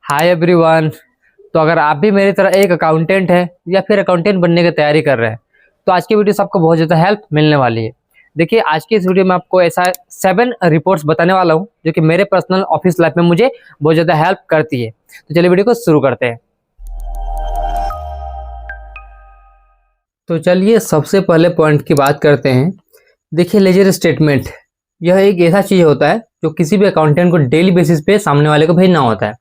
Hi everyone. तो अगर आप भी मेरी तरह एक अकाउंटेंट है या फिर अकाउंटेंट बनने की तैयारी कर रहे हैं तो आज की वीडियो से आपको बहुत ज़्यादा हेल्प मिलने वाली है। देखिए, आज की इस वीडियो में आपको ऐसा 7 रिपोर्ट्स बताने वाला हूं जो कि मेरे पर्सनल ऑफिस लाइफ में मुझे बहुत ज़्यादा हेल्प करती है। तो चलिए वीडियो को शुरू करते हैं। तो चलिए सबसे पहले पॉइंट की बात करते हैं। देखिए, लेजर स्टेटमेंट यह एक ऐसा चीज़ होता है जो किसी भी अकाउंटेंट को डेली बेसिस पे सामने वाले को भेजना होता है।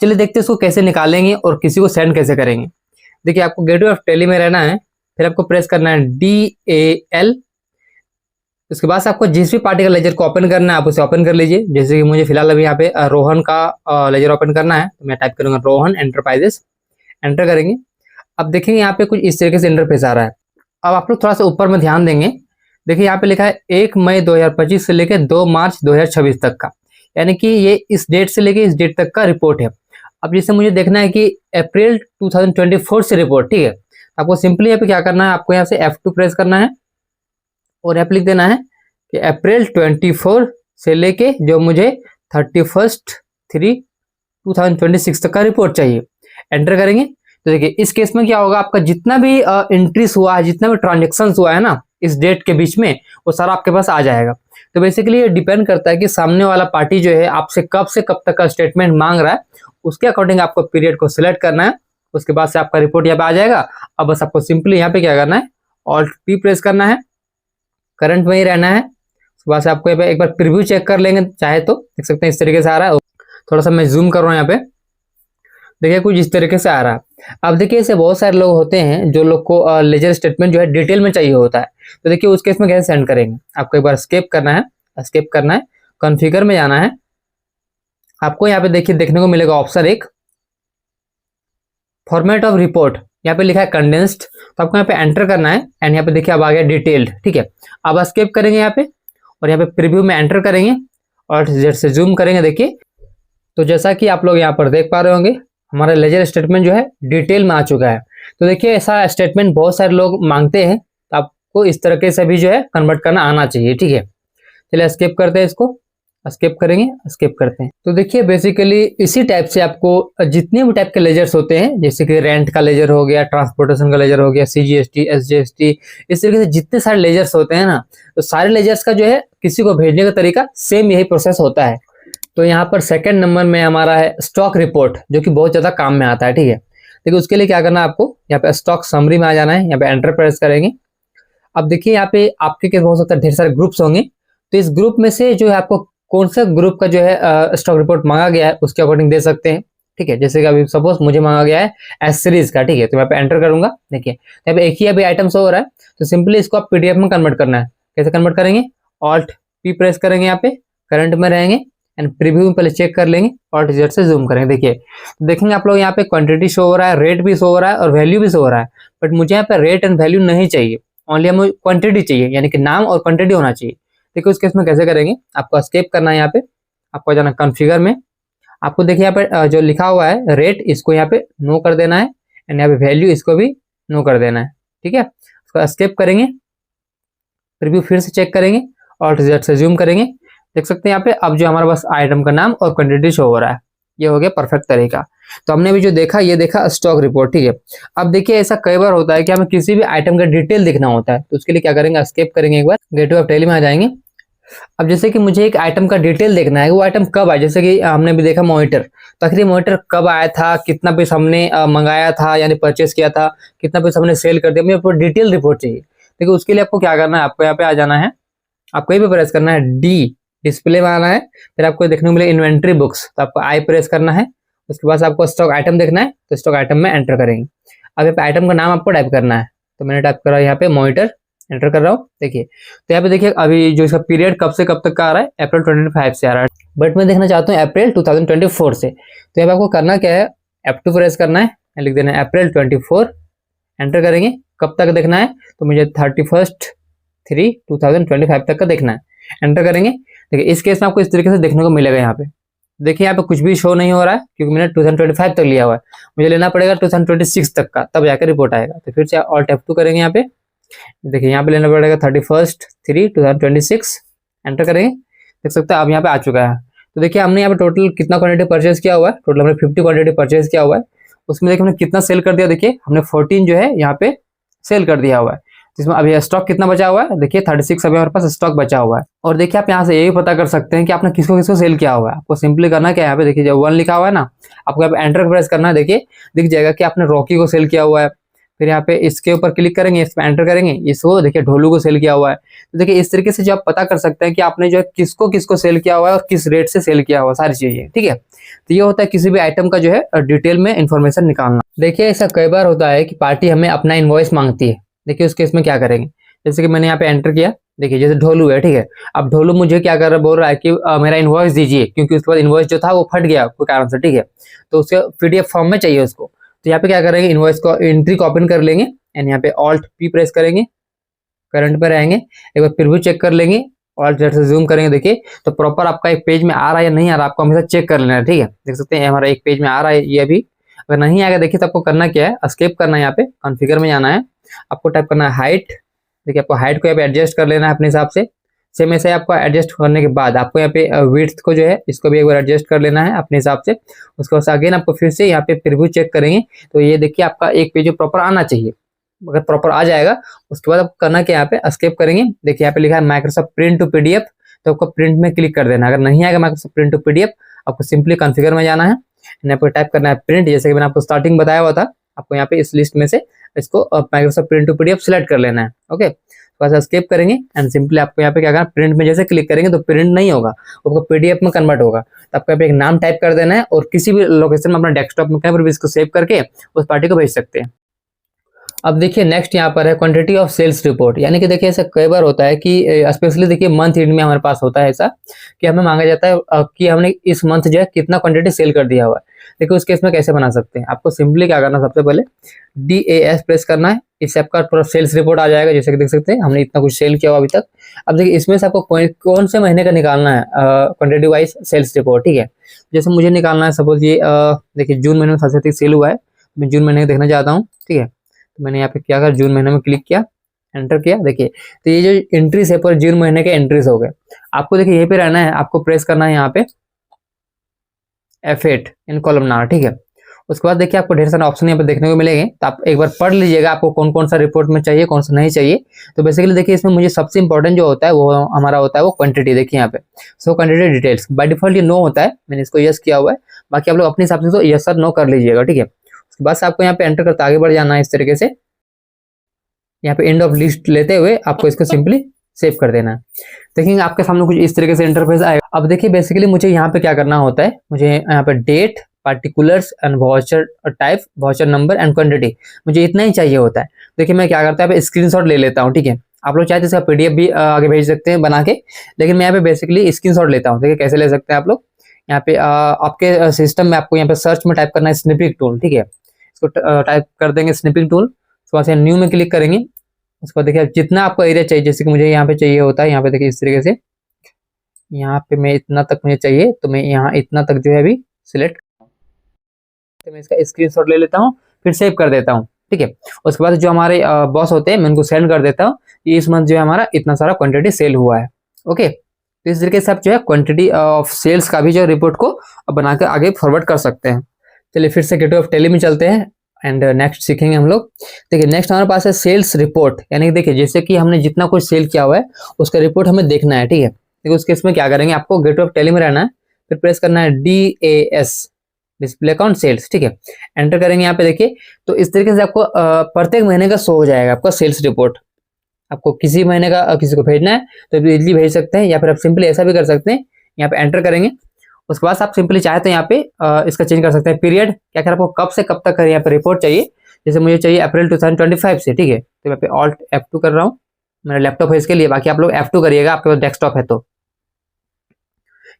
चलिए देखते हैं इसको कैसे निकालेंगे और किसी को सेंड कैसे करेंगे। देखिए, आपको गेटवे ऑफ टेली में रहना है, फिर आपको प्रेस करना है DAL। उसके बाद से आपको जिस भी पार्टी का लेजर को ओपन करना है आप उसे ओपन कर लीजिए। जैसे कि मुझे फिलहाल अभी यहाँ पे रोहन का लेजर ओपन करना है, तो मैं टाइप करूंगा रोहन एंटरप्राइजेस, एंटर करेंगे। अब देखेंगे यहाँ पे कुछ इस तरीके से इंटरफेस आ रहा है। अब आप लोग थोड़ा सा ऊपर में ध्यान देंगे। देखिए यहाँ पे लिखा है 1 मई 2025 से लेकर 2 मार्च 2026 तक का, यानी कि ये इस डेट से लेके इस डेट तक का रिपोर्ट है। अब जैसे मुझे देखना है कि अप्रैल 2024 से रिपोर्ट, ठीक है। आपको सिंपली यहाँ पे क्या करना है, आपको यहाँ से F2 प्रेस करना है और यहाँ पे लिख देना है कि अप्रैल 24 से लेके जो मुझे 31/3/2026 तक का रिपोर्ट चाहिए, एंटर करेंगे। तो देखिए इस केस में क्या होगा, आपका जितना भी एंट्रीज हुआ है, जितना भी ट्रांजेक्शन हुआ है ना इस डेट के बीच में, वो सारा आपके पास आ जाएगा। तो बेसिकली ये डिपेंड करता है कि सामने वाला पार्टी जो है आपसे कब से कब तक का स्टेटमेंट मांग रहा है, उसके अकॉर्डिंग आपको पीरियड को सिलेक्ट करना है। उसके बाद से आपका रिपोर्ट यहाँ पे आ जाएगा। अब बस आपको सिंपली यहाँ पे क्या करना है, ऑल्ट P प्रेस करना है, करंट में ही रहना है। उसके बाद से आपको यहाँ पे एक बार प्रीव्यू चेक कर लेंगे चाहे तो, देख सकते हैं इस तरीके से आ रहा है। थोड़ा सा मैं जूम कर रहा हूँ यहाँ पे, देखिए कुछ इस तरीके से आ रहा है। अब देखिए ऐसे बहुत सारे लोग होते हैं जो लोग को लेजर स्टेटमेंट जो है डिटेल में चाहिए होता है। तो देखिए उस केस में कैसे सेंड करेंगे, आपको एक बार एस्केप करना है, कॉन्फ़िगर में जाना है। आपको यहाँ पे देखिए देखने को मिलेगा ऑप्शन एक, फॉर्मेट ऑफ रिपोर्ट, यहाँ पे लिखा है कंडेंस्ड। तो आपको यहाँ पे एंटर करना है एंड यहाँ पे देखिए अब आ गया डिटेल्ड, ठीक है। अब एस्केप करेंगे यहाँ पे और यहाँ पे प्रीव्यू में एंटर करेंगे और जैसे जूम करेंगे देखिए, तो जैसा कि आप लोग यहाँ पर देख पा रहे होंगे हमारा लेजर स्टेटमेंट जो है डिटेल में आ चुका है। तो देखिए ऐसा स्टेटमेंट बहुत सारे लोग मांगते हैं, तो आपको इस तरीके से भी जो है कन्वर्ट करना आना चाहिए, ठीक है। चलिए एस्केप करते हैं, इसको एस्केप करेंगे, एस्केप करते हैं। तो देखिए बेसिकली इसी टाइप से आपको जितने भी टाइप के लेजर्स होते हैं, जैसे कि रेंट का लेजर हो गया, ट्रांसपोर्टेशन का लेजर हो गया, CGST, SGST, इस तरीके से जितने सारे लेजर्स होते हैं ना, तो सारे लेजर्स का जो है किसी को भेजने का तरीका सेम यही प्रोसेस होता है। तो यहाँ पर सेकंड नंबर में हमारा है स्टॉक रिपोर्ट, जो कि बहुत ज्यादा काम में आता है, ठीक है। देखिए उसके लिए क्या करना है, आपको यहाँ पे स्टॉक समरी में आ जाना है, यहाँ पे एंटर प्रेस करेंगे। अब देखिए यहाँ पे आपके केस हो सकता है ढेर सारे ग्रुप्स होंगे, तो इस ग्रुप में से जो है आपको कौन सा ग्रुप का जो है स्टॉक रिपोर्ट मांगा गया है उसके अकॉर्डिंग दे सकते हैं, ठीक है। जैसे कि अभी सपोज मुझे मांगा गया है एस सीरीज का, ठीक है। तो यहाँ पे एंटर करूंगा, देखिए यहाँ पे एक ही अभी आइटम शो हो रहा है। तो सिंपली इसको आप PDF में कन्वर्ट करना है। कैसे कन्वर्ट करेंगे, ऑल्ट P प्रेस करेंगे, यहाँ पे करंट में रहेंगे एंड प्रीव्यू में पहले चेक कर लेंगे, ऑल्ट Z से जूम करेंगे। देखिए देखेंगे आप लोग यहाँ पे क्वांटिटी शो हो रहा है, रेट भी शो हो रहा है और वैल्यू भी शो हो रहा है। बट मुझे यहाँ पे रेट एंड वैल्यू नहीं चाहिए, ओनली हमें क्वांटिटी चाहिए, यानी कि नाम और क्वांटिटी होना चाहिए। देखिए उस केस में कैसे करेंगे, आपको एस्केप करना है, यहाँ पे आपको जाना कॉन्फ़िगर में। आपको देखिए यहाँ पे जो लिखा हुआ है रेट, इसको यहाँ पे नो कर देना है एंड यहाँ पे वैल्यू इसको भी नो कर देना है, ठीक है। उसको एस्केप करेंगे, प्रीव्यू फिर से चेक करेंगे, ऑल्ट Z से जूम करेंगे। देख सकते हैं यहाँ पे अब जो हमारा बस आइटम का नाम और क्वांटिटी शो हो रहा है, ये हो गया परफेक्ट तरीका। तो हमने अभी जो देखा ये देखा स्टॉक रिपोर्ट, ठीक है। अब देखिए ऐसा कई बार होता है कि हमें किसी भी आइटम का डिटेल दिखना होता है, तो उसके लिए क्या करेंगे, एस्केप करेंगे, एक बार गेटवे ऑफ टेली में आ जाएंगे। अब जैसे कि मुझे एक आइटम का डिटेल देखना है, वो आइटम कब आया, जैसे कि हमने भी देखा मॉनिटर, तो आखिर मॉनिटर कब आया था, कितना पैसा हमने मंगाया था यानी परचेस किया था, कितना पैसा हमने सेल कर दिया, मुझे पूरा डिटेल रिपोर्ट चाहिए। देखिए उसके लिए आपको क्या करना है, आपको यहाँ पे आ जाना है, आपको यहीं पे प्रेस करना है D, डिस्प्ले में आना है। फिर आपको देखने को मिले इन्वेंट्री बुक्स, तो आपको I प्रेस करना है। उसके बाद आपको स्टॉक आइटम देखना है, तो स्टॉक आइटम में एंटर करेंगे। अब यहाँ पे आइटम का नाम आपको टाइप करना है, तो मैंने टाइप करा यहाँ पे मॉनिटर, एंटर कर रहा हूँ। देखिए तो यहाँ पे देखिए अभी जो इसका पीरियड कब से कब तक का आ रहा है, अप्रैल 25 से आ रहा है, बट मैं देखना चाहता हूँ अप्रैल 2024 से। तो यहाँ पे आपको करना क्या है, F2 प्रेस करना है, लिख देना है अप्रैल 24, एंटर करेंगे। कब तक देखना है, तो मुझे 31/3/2025 तक का देखना है, एंटर करेंगे। देखिए इस केस में आपको इस तरीके से देखने को मिलेगा। यहाँ पे देखिए यहाँ पे कुछ भी शो नहीं हो रहा है क्योंकि मैंने 2025 तक लिया हुआ है, मुझे लेना पड़ेगा 2026 तक का, तब जाकर रिपोर्ट आएगा। तो फिर से ऑल्ट F2 करेंगे, यहाँ पे देखिए यहाँ पे लेना पड़ेगा 31/3/2026, एंटर करेंगे। देख सकते हैं अब यहाँ पे आ चुका है। तो देखिए हमने यहाँ पे टोटल कितना क्वांटिटी परचेज किया हुआ है, टोटल हमने 50 क्वांटिटी परचेज किया हुआ है। उसमें देखिए हमने कितना सेल कर दिया, देखिए हमने 14 जो है यहाँ पे सेल कर दिया हुआ है। जिसमें अभी स्टॉक कितना बचा हुआ है, देखिए 36 अभी हमारे पास स्टॉक बचा हुआ है। और देखिए आप यहाँ से ये भी पता कर सकते हैं कि आपने किसको किसको सेल किया हुआ है। आपको सिंपली करना क्या है, यहाँ पे देखिए जब 1 लिखा हुआ है ना, आपको यहाँ पे एंटर प्रेस करना है। देखिए दिख जाएगा कि आपने रॉकी को सेल किया हुआ है। फिर यहाँ पे इसके ऊपर क्लिक करेंगे, इस पर एंटर करेंगे, इसको देखिए ढोलू को सेल किया हुआ है। तो देखिए इस तरीके से जो आप पता कर सकते हैं कि आपने जो है किसको किसको सेल किया हुआ है और किस रेट से सेल किया हुआ है, सारी चीजें। ठीक है, तो ये होता है किसी भी आइटम का जो है डिटेल में इंफॉर्मेशन निकालना। देखिए ऐसा कई बार होता है कि पार्टी हमें अपना इनवॉइस मांगती है। देखिए उस केस में क्या करेंगे, जैसे कि मैंने यहाँ पे एंटर किया, देखिए जैसे ढोलू है, ठीक है। अब ढोलू मुझे क्या कर रहा है, बोल रहा है कि मेरा इनवॉइस दीजिए, क्योंकि उसके बाद इनवॉइस जो था वो फट गया कोई कारण से, ठीक है। तो उसके पीडीएफ फॉर्म में चाहिए उसको। तो यहाँ पे क्या करेंगे, इनवॉइस को एंट्री कॉपी कर लेंगे एंड यहाँ पे ऑल्ट पी प्रेस करेंगे, करंट पे रहेंगे, एक बार प्रीव्यू चेक कर लेंगे, ऑल्ट जेड से जूम करेंगे। देखिए तो प्रॉपर आपका एक पेज में आ रहा है या नहीं आ रहा, आपको हमेशा चेक कर लेना है। ठीक है, देख सकते हैं हमारा एक पेज में आ रहा है ये अभी। अगर नहीं आएगा देखिए तो आपको करना क्या है, एस्केप करना है, यहाँ पे कॉन्फ़िगर में जाना है, आपको टाइप करना है हाइट। देखिए आपको हाइट को यहाँ पे एडजस्ट कर लेना है अपने हिसाब से। सेम ऐसे आपको एडजस्ट करने के बाद आपको यहाँ पे विड्थ को जो है इसको भी एक बार एडजस्ट कर लेना है अपने हिसाब से। उसके बाद अगेन आपको फिर से यहाँ पे प्रीव्यू चेक करेंगे, तो ये देखिए आपका एक पेज प्रॉपर आना चाहिए। अगर प्रॉपर आ जाएगा उसके बाद आपको करना क्या, यहाँ पे एस्केप करेंगे। देखिए यहाँ पे लिखा है माइक्रोसॉफ्ट प्रिंट टू पीडीएफ, तो आपको प्रिंट में क्लिक कर देना है। अगर नहीं आएगा माइक्रोसॉफ्ट प्रिंट टू पीडीएफ, आपको सिंपली कॉन्फ़िगर में जाना है, यहाँ पे टाइप करना है प्रिंट, जैसे कि मैंने आपको स्टार्टिंग बताया हुआ था। आपको यहाँ पे इस लिस्ट में से इसको Microsoft print to PDF select कर लेना है। ओके, बस एस्केप करेंगे एंड सिंपली आपको यहाँ पे क्या करना है, प्रिंट में जैसे क्लिक करेंगे तो प्रिंट नहीं होगा, आपको पीडीएफ में कन्वर्ट होगा। तो आपको यहाँ पे एक नाम टाइप कर देना है और किसी भी लोकेशन में अपना डेस्कटॉप में कहीं पर भी इसको सेव करके उस पार्टी को भेज सकते हैं। अब देखिए नेक्स्ट यहाँ पर है क्वांटिटी ऑफ सेल्स रिपोर्ट, यानी कि देखिए ऐसा कई बार होता है कि स्पेशली देखिए मंथ एंड में हमारे पास होता है ऐसा कि हमें मांगा जाता है कि हमने इस मंथ जो है कितना क्वांटिटी सेल कर दिया हुआ है। देखिए उस केस में कैसे बना सकते हैं, आपको सिंपली क्या करना है, सबसे पहले DAS प्रेस करना है, इससे आपका पूरा सेल्स रिपोर्ट आ जाएगा। जैसे कि देख सकते हैं हमने इतना कुछ सेल किया हुआ अभी तक। अब देखिए इसमें से आपको कौन से महीने का निकालना है क्वांटिटी वाइज सेल्स रिपोर्ट। ठीक है, जैसे मुझे निकालना है सपोज ये देखिए जून महीने में सबसे अधिक सेल हुआ है, मैं जून महीने का देखना चाहता हूँ। ठीक है, तो मैंने यहाँ पे क्या कर जून महीने में क्लिक किया, एंटर किया। देखिए तो ये जो एंट्रीज है पर जून महीने के एंट्रीज हो गए। आपको देखिए यहीं पे रहना है, आपको प्रेस करना है यहाँ पे F8 इन कॉलमनार। ठीक है, उसके बाद देखिए आपको ढेर सारे ऑप्शन यहाँ पे देखने को मिलेंगे, तो आप एक बार पढ़ लीजिएगा आपको कौन कौन सा रिपोर्ट में चाहिए, कौन सा नहीं चाहिए। तो बेसिकली देखिए इसमें मुझे सबसे इंपॉर्टेंट जो होता है वो हमारा होता है वो क्वांटिटी। देखिए यहाँ पे so quantity details by default ये नो होता है, मैंने इसको यस किया हुआ है, बाकी आप लोग अपने हिसाब से तो यस और नो कर लीजिएगा। ठीक है, उसके बाद आपको यहाँ पे एंटर करते आगे बढ़ जाना है इस तरीके से। यहाँ पे एंड ऑफ लिस्ट लेते हुए आपको इसको सिंपली सेव कर देना है। देखेंगे आपके सामने कुछ इस तरीके से इंटरफेस आएगा। अब देखिए बेसिकली मुझे यहाँ पे क्या करना होता है, मुझे यहाँ पे date, particulars and voucher type, voucher number and quantity, मुझे इतना ही चाहिए होता है। देखिए मैं क्या करता है स्क्रीनशॉट ले लेता हूँ। ठीक है, आप लोग चाहे तो इसका पीडीएफ भी आगे भेज सकते हैं बना के, लेकिन मैं यहाँ पे बेसिकली स्क्रीनशॉट लेता हूँ। देखिए कैसे ले सकते हैं आप लोग, यहाँ पे आपके सिस्टम में आपको यहाँ पे सर्च में टाइप करना है स्निपिंग टूल। ठीक है, इसको टाइप कर देंगे स्निपिंग टूल, उसके बाद न्यू में क्लिक करेंगे। उसको देखिए जितना आपको एरिया चाहिए, जैसे कि मुझे यहाँ पे चाहिए होता है, यहाँ पे देखिए इस तरीके से, यहाँ पे मैं इतना तक मुझे चाहिए तो मैं यहाँ इतना तक जो है अभी सिलेक्ट, तो मैं इसका स्क्रीनशॉट ले लेता हूँ, फिर सेव कर देता हूँ। ठीक है, उसके बाद जो हमारे बॉस होते हैं मैं उनको सेंड कर देता हूँ कि इस मंथ जो है हमारा इतना सारा क्वांटिटी सेल हुआ है। ओके, तो इस तरीके से आप जो है क्वांटिटी ऑफ सेल्स का भी जो रिपोर्ट को बनाकर आगे फॉरवर्ड कर सकते हैं। चलिए फिर से गेटवे ऑफ टेली में चलते हैं एंड नेक्स्ट सीखेंगे हम लोग। देखिए नेक्स्ट हमारे पास है सेल्स रिपोर्ट, यानी कि देखिए जैसे कि हमने जितना कुछ सेल किया हुआ है उसका रिपोर्ट हमें देखना है। ठीक है, देखिए उस केस में क्या करेंगे, आपको गेटवे ऑफ टेली में रहना है, फिर प्रेस करना है DAS डिस्प्ले अकाउंट सेल्स। ठीक है, एंटर करेंगे यहाँ पे। देखिए तो इस तरीके से आपको प्रत्येक महीने का शो हो जाएगा आपका सेल्स रिपोर्ट। आपको किसी महीने का किसी को भेजना है तो इजीली भेज सकते हैं, या फिर आप सिंपली ऐसा भी कर सकते हैं, यहाँ पे एंटर करेंगे। उसके बाद आप सिंपली चाहे तो यहाँ पे इसका चेंज कर सकते हैं पीरियड, क्या कर आपको कब से कब तक यहाँ पे रिपोर्ट चाहिए। जैसे मुझे चाहिए अप्रैल 2025 से। ठीक है, तो मैं पे ऑल्ट F2 कर रहा हूँ, मेरा लैपटॉप है इसके लिए, बाकी आप लोग F2 करिएगा आपके पास डेस्कटॉप है तो।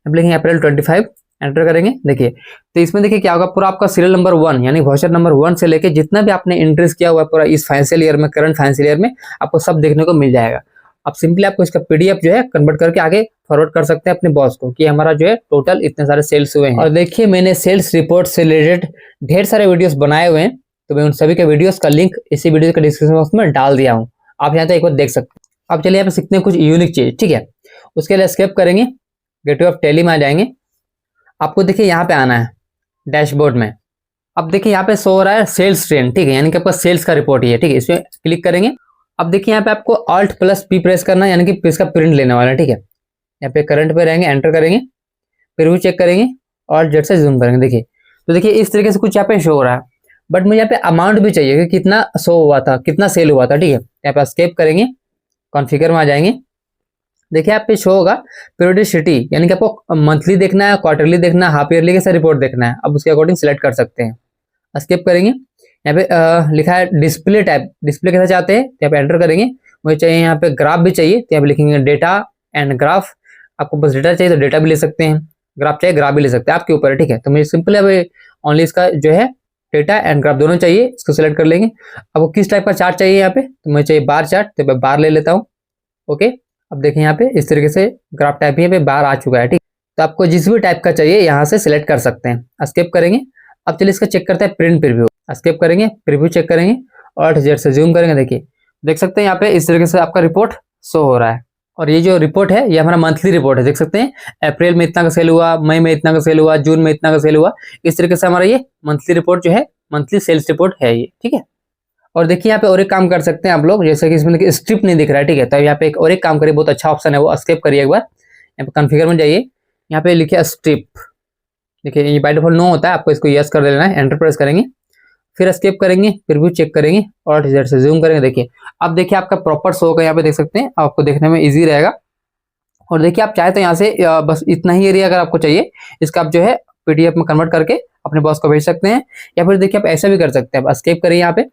लिखेंगे अप्रैल 25, एंटर करेंगे। देखिए तो इसमें देखिए क्या होगा, पूरा आपका सीरियल नंबर 1 यानी वाउचर नंबर 1 से लेके जितना भी आपने एंट्रीज किया हुआ है पूरा इस फाइनेंशियल ईयर में, करंट फाइनेंशियल ईयर में आपको सब देखने को मिल जाएगा। अब सिंपली आपको इसका पीडीएफ जो है कन्वर्ट करके आगे फॉरवर्ड कर सकते हैं अपने बॉस को कि हमारा जो है टोटल इतने सारे सेल्स हुए हैं। और देखिए मैंने सेल्स रिपोर्ट से रिलेटेड ढेर सारे वीडियोस बनाए हुए हैं, तो मैं उन सभी के वीडियोस का लिंक इसी वीडियो के डिस्क्रिप्शन बॉक्स में डाल दिया हूँ, आप यहाँ तक एक बार देख सकते हैं। अब चलिए यहाँ पे सीखते हैं कुछ यूनिक चीज। ठीक है, उसके लिए एस्केप करेंगे, गेटवे ऑफ टेली में आ जाएंगे, आपको देखिए यहाँ पे आना है डैशबोर्ड में। अब देखिए यहाँ पे शो हो रहा है सेल्स ट्रेंड, ठीक है, यानी कि आपका सेल्स का रिपोर्ट ही है, ठीक है। इसमें क्लिक करेंगे। अब देखिए यहाँ पे आपको Alt+P प्रेस करना है, यानी कि इसका प्रिंट लेने वाला है, ठीक है। यहाँ पे करंट पे रहेंगे, एंटर करेंगे, फिर भी चेक करेंगे और जेड से जूम करेंगे। देखिए तो देखिए इस तरीके से कुछ यहाँ पे शो हो रहा है, बट मुझे यहाँ पे अमाउंट भी चाहिए कि कितना शो हुआ था, कितना सेल हुआ था, ठीक है। यहाँ पे एस्केप करेंगे, कॉन्फ़िगर में आ जाएंगे। देखिए आप पे शो होगा पीरियोडिसिटी, यानी कि आपको मंथली देखना है, क्वार्टरली देखना है, हाफ ईयरली कैसा रिपोर्ट देखना है, अब उसके अकॉर्डिंग सिलेक्ट कर सकते हैं। एस्केप करेंगे। यहाँ पे लिखा है डिस्प्ले टाइप, डिस्प्ले कैसा चाहते हैं, यहाँ पे एंटर करेंगे। मुझे चाहिए यहाँ पे ग्राफ भी चाहिए, तो यहाँ पे लिखेंगे डेटा एंड ग्राफ। आपको बस डेटा चाहिए तो डेटा भी ले सकते हैं, ग्राफ चाहिए ग्राफ भी ले सकते हैं, आपके ऊपर है, ठीक है। तो मुझे सिंपल है ओनली इसका जो है डेटा एंड ग्राफ दोनों चाहिए, इसको सिलेक्ट कर लेंगे। आपको किस टाइप का चार्ट चाहिए यहाँ पे, तो मुझे चाहिए बार चार्ट, तो मैं बार ले लेता हूँ। ओके, अब देखें यहाँ पे इस तरीके से ग्राफ टाइप यहाँ पे बार आ चुका है, ठीक। तो आपको जिस भी टाइप का चाहिए यहाँ से सिलेक्ट कर सकते हैं। एस्केप करेंगे। अब चलिए इसका चेक करते हैं प्रिंट प्रीव्यू। एस्केप करेंगे, प्रीव्यू चेक करेंगे और जेड से जूम करेंगे। देखिए देख सकते हैं यहाँ पे इस तरीके से आपका रिपोर्ट शो हो रहा है। और ये जो रिपोर्ट है ये हमारा मंथली रिपोर्ट है, देख सकते हैं अप्रैल में इतना का सेल हुआ, मई में इतना का सेल हुआ, जून में इतना का सेल हुआ। इस तरीके से हमारा ये मंथली रिपोर्ट जो है, मंथली सेल्स रिपोर्ट है ये, ठीक है। और देखिए यहाँ पे और एक काम कर सकते हैं आप लोग, जैसे कि इसमें देखिए स्ट्रिप नहीं दिख रहा है, ठीक है। तो यहाँ पे एक और एक काम करिए, बहुत अच्छा ऑप्शन है वो, एस्केप करिए एक बार। यहाँ पे कॉन्फ़िगर में जाइए, यहाँ पे लिखिए स्ट्रिप। देखिए ये बाय डिफॉल्ट नो होता है, आपको इसको यस कर देना है, एंटर प्रेस करेंगे, फिर एस्केप करेंगे, फिर भी चेक करेंगे और जेड से जूम करेंगे। देखिए अब देखिए आपका प्रॉपर शो होगा, यहाँ पे देख सकते हैं, आपको देखने में ईजी रहेगा। और देखिए आप चाहे तो यहाँ से बस इतना ही एरिया अगर आपको चाहिए, इसका आप जो है पीडीएफ में कन्वर्ट करके अपने बॉस को भेज सकते हैं। या फिर देखिए आप ऐसा भी कर सकते हैं, आप एस्केप करिए, यहाँ पे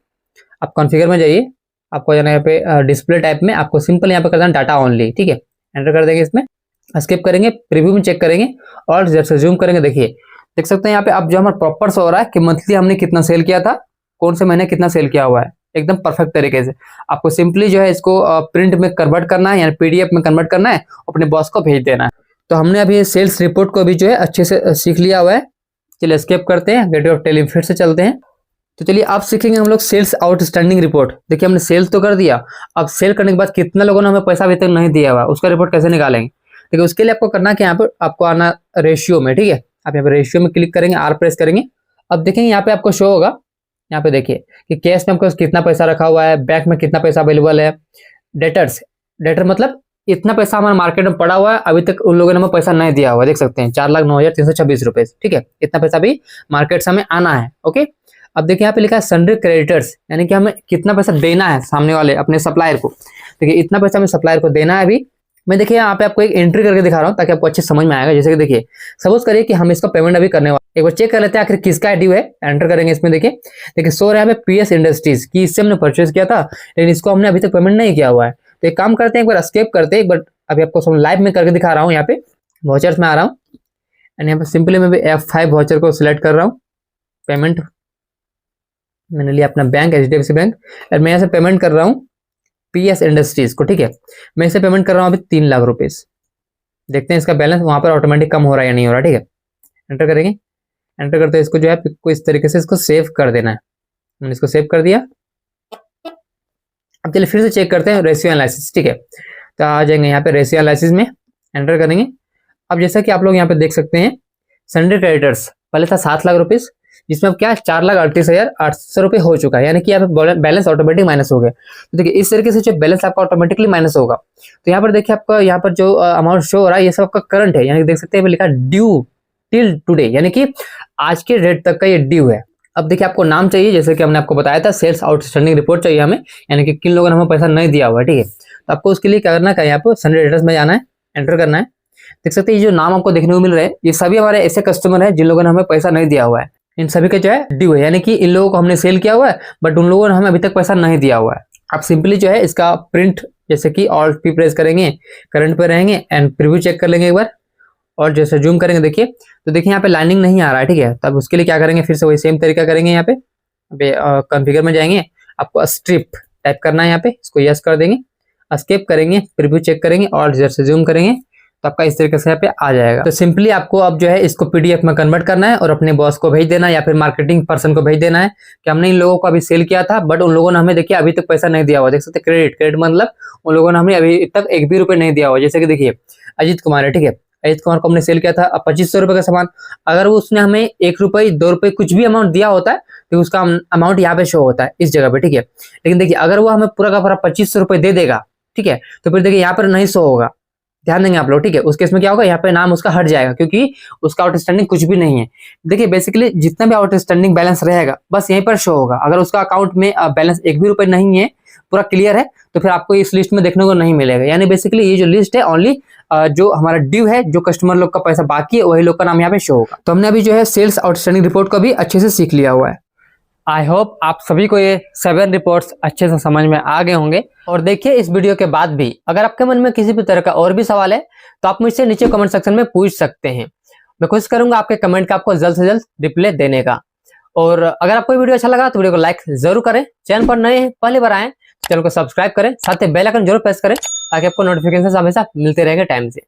आप कॉन्फ़िगर में जाइए, आपको जाना यहाँ पे डिस्प्ले टाइप में, आपको सिंपल यहाँ पे करना है डाटा ओनली, ठीक है। एंटर कर देंगे, इसमें एस्केप करेंगे, प्रीव्यू में चेक करेंगे और जब से जूम करेंगे। देखिए देख सकते हैं यहाँ पे अब जो हमारा प्रॉपर शो हो रहा है कि मंथली हमने कितना सेल किया था, कौन से महीने कितना सेल किया हुआ है, एकदम परफेक्ट तरीके से। आपको सिंपली जो है इसको प्रिंट में कन्वर्ट करना है, यानी पीडीएफ में कन्वर्ट करना है, अपने बॉस को भेज देना है। तो हमने अभी सेल्स रिपोर्ट को भी जो है अच्छे से सीख लिया हुआ है। चलिए एस्केप करते हैं, गेटवे ऑफ टेली फिर से चलते हैं। तो चलिए अब सीखेंगे हम लोग सेल्स आउटस्टैंडिंग रिपोर्ट। देखिए हमने सेल तो कर दिया, अब सेल करने के बाद कितना लोगों ने हमें पैसा अभी तक नहीं दिया हुआ, उसका रिपोर्ट कैसे निकालेंगे। देखिए उसके लिए आपको करना है कि यहाँ पर आपको आना रेशियो में, ठीक है। आप यहाँ पे रेशियो में क्लिक करेंगे, आर प्रेस करेंगे। अब देखेंगे यहाँ पे आपको शो होगा, यहाँ पे देखिए कि कैश में आपको कितना पैसा रखा हुआ है, बैंक में कितना पैसा अवेलेबल है। डेटर्स, डेटर मतलब इतना पैसा हमारे मार्केट में पड़ा हुआ है, अभी तक उन लोगों ने हमें पैसा नहीं दिया हुआ, देख सकते हैं 4,09,326 रुपए, ठीक है। इतना पैसा भी मार्केट से हमें आना है। ओके, अब देखिए यहाँ पे लिखा है सन्ड्री क्रेडिटर्स, यानी कि हमें कितना पैसा देना है सामने वाले अपने सप्लायर को। देखिए इतना पैसा हमें सप्लायर को देना है अभी। मैं देखिए यहाँ पे आपको एक एंट्री करके दिखा रहा हूँ ताकि आपको अच्छे समझ में आएगा। जैसे कि देखिए सपोज करिए कि हम इसका पेमेंट अभी करने वाले, एक बार चेक कर लेते हैं आखिर किसका ड्यू है। एंटर करेंगे, इसमें देखिए सो रहा है पीएस इंडस्ट्रीज की, इससे हमने परचेज किया था लेकिन इसको हमने अभी तक पेमेंट नहीं किया हुआ है। तो एक काम करते हैं, एक बार एस्केप करते हैं, एक बार अभी आपको सब लाइव में करके दिखा रहा हूँ। यहाँ पे वाउचर्स में आ रहा हूँ एंड यहाँ पे सिंपली मैं F5 वाउचर को सिलेक्ट कर रहा हूँ। पेमेंट मैंने लिया अपना बैंक, HDFC बैंक, और मैं यहाँ से पेमेंट कर रहा हूँ पीएस इंडस्ट्रीज को, ठीक है। मैं इसे पेमेंट कर रहा हूँ अभी 3 लाख रुपए। देखते हैं इसका बैलेंस वहां पर ऑटोमेटिक कम हो रहा है या नहीं हो रहा, ठीक है। एंटर करेंगे, एंटर करते हैं इसको जो है आपको इस तरीके से इसको सेव कर देना है। मैंने इसको सेव कर दिया। अब चलिए फिर से चेक करते हैं रेशियो एनालिसिस, ठीक है। तो आ जाएंगे यहाँ पे रेशियो एनालिसिस में, एंटर करेंगे। अब जैसा कि आप लोग यहाँ पे देख सकते हैं सन्ड्री क्रेडिटर्स पहले था 7 लाख रुपीज, जिसमें अब क्या 4,38,800 रुपए हो चुका है, यानी कि यहाँ पे बैलेंस ऑटोमेटिक माइनस हो गया। तो देखिए इस तरीके से जो बैलेंस आपका ऑटोमेटिकली माइनस होगा। तो यहाँ पर देखिए आपका यहाँ पर जो अमाउंट शो हो रहा है ये सब आपका करंट है, यानी कि देख सकते हैं लिखा ड्यू टिल टुडे, यानी कि आज के डेट तक का ये ड्यू है। अब देखिए आपको नाम चाहिए, जैसे कि हमने आपको बताया था सेल्स आउटस्टैंडिंग रिपोर्ट चाहिए हमें, यानी कि किन लोगों ने हमें पैसा नहीं दिया हुआ है, ठीक है। तो आपको उसके लिए क्या करना है, यहाँ पर सन्ड्री क्रेडिटर्स में जाना है, एंटर करना है। देख सकते हैं ये जो नाम आपको देखने को मिल रहे हैं ये सभी हमारे ऐसे कस्टमर है जिन लोगों ने हमें पैसा नहीं दिया हुआ है। इन सभी का जो है ड्यू है, यानी कि इन लोगों को हमने सेल किया हुआ है बट उन लोगों ने हमें अभी तक पैसा नहीं दिया हुआ है। आप सिंपली जो है इसका प्रिंट जैसे कि Alt+P प्रेस करेंगे, करंट पे रहेंगे एंड प्रीव्यू चेक कर लेंगे एक बार, और जैसे जूम करेंगे देखिए तो देखिए यहाँ पे लाइनिंग नहीं आ रहा है, ठीक है। तब उसके लिए क्या करेंगे, फिर से वही सेम तरीका करेंगे। यहाँ पे कॉन्फ़िगर में जाएंगे, आपको स्ट्रिप टाइप करना है, यहाँ पे इसको यस कर देंगे, एस्केप करेंगे, प्रीव्यू चेक करेंगे और जैसे जूम करेंगे तो आपका इस तरीके से यहाँ पे आ जाएगा। तो सिंपली आपको अब जो है इसको पीडीएफ में कन्वर्ट करना है और अपने बॉस को भेज देना है या फिर मार्केटिंग पर्सन को भेज देना है कि हमने इन लोगों को अभी सेल किया था बट उन लोगों ने हमें देखिए अभी तक पैसा नहीं दिया हुआ। देख सकते क्रेडिट मतलब उन लोगों ने हमें अभी तक 1 भी रुपए नहीं दिया हुआ। जैसे कि देखिए अजीत कुमार है, ठीक है, अजीत कुमार को हमने सेल किया था 2500 रुपए का सामान, अगर वो उसने हमें 1 रुपए 2 रुपए कुछ भी अमाउंट दिया होता है तो उसका अमाउंट यहाँ पे शो होता है इस जगह पे, ठीक है। लेकिन देखिए अगर वो हमें पूरा का पूरा 2500 रुपए दे देगा, ठीक है, तो फिर देखिए यहाँ पर नहीं शो होगा, ध्यान देंगे आप लोग, ठीक है। उस केस में क्या होगा, यहाँ पे नाम उसका हट जाएगा क्योंकि उसका आउटस्टैंडिंग कुछ भी नहीं है। देखिए बेसिकली जितना भी आउटस्टैंडिंग बैलेंस रहेगा बस यहीं पर शो होगा। अगर उसका अकाउंट में बैलेंस 1 भी रुपए नहीं है, पूरा क्लियर है, तो फिर आपको इस लिस्ट में देखने को नहीं मिलेगा। यानी बेसिकली ये जो लिस्ट है ओनली जो हमारा ड्यू है, जो कस्टमर लोग का पैसा बाकी है वही लोग का नाम यहाँ पे शो होगा। तो हमने अभी जो है सेल्स आउटस्टैंडिंग रिपोर्ट को भी अच्छे से सीख लिया हुआ है। आई होप आप सभी को ये 7 रिपोर्ट्स अच्छे से समझ में आ गए होंगे। और देखिए इस वीडियो के बाद भी अगर आपके मन में किसी भी तरह का और भी सवाल है तो आप मुझसे नीचे कमेंट सेक्शन में पूछ सकते हैं। मैं कोशिश करूंगा आपके कमेंट का आपको जल्द से जल्द रिप्लाई देने का। और अगर आपको वीडियो अच्छा लगा तो वीडियो को लाइक जरूर करें, चैनल पर नए हैं पहली बार आए चैनल को सब्सक्राइब करें, साथ ही बेल आइकन जरूर प्रेस करें ताकि आपको नोटिफिकेशन हमेशा मिलते रहेंगे टाइम से।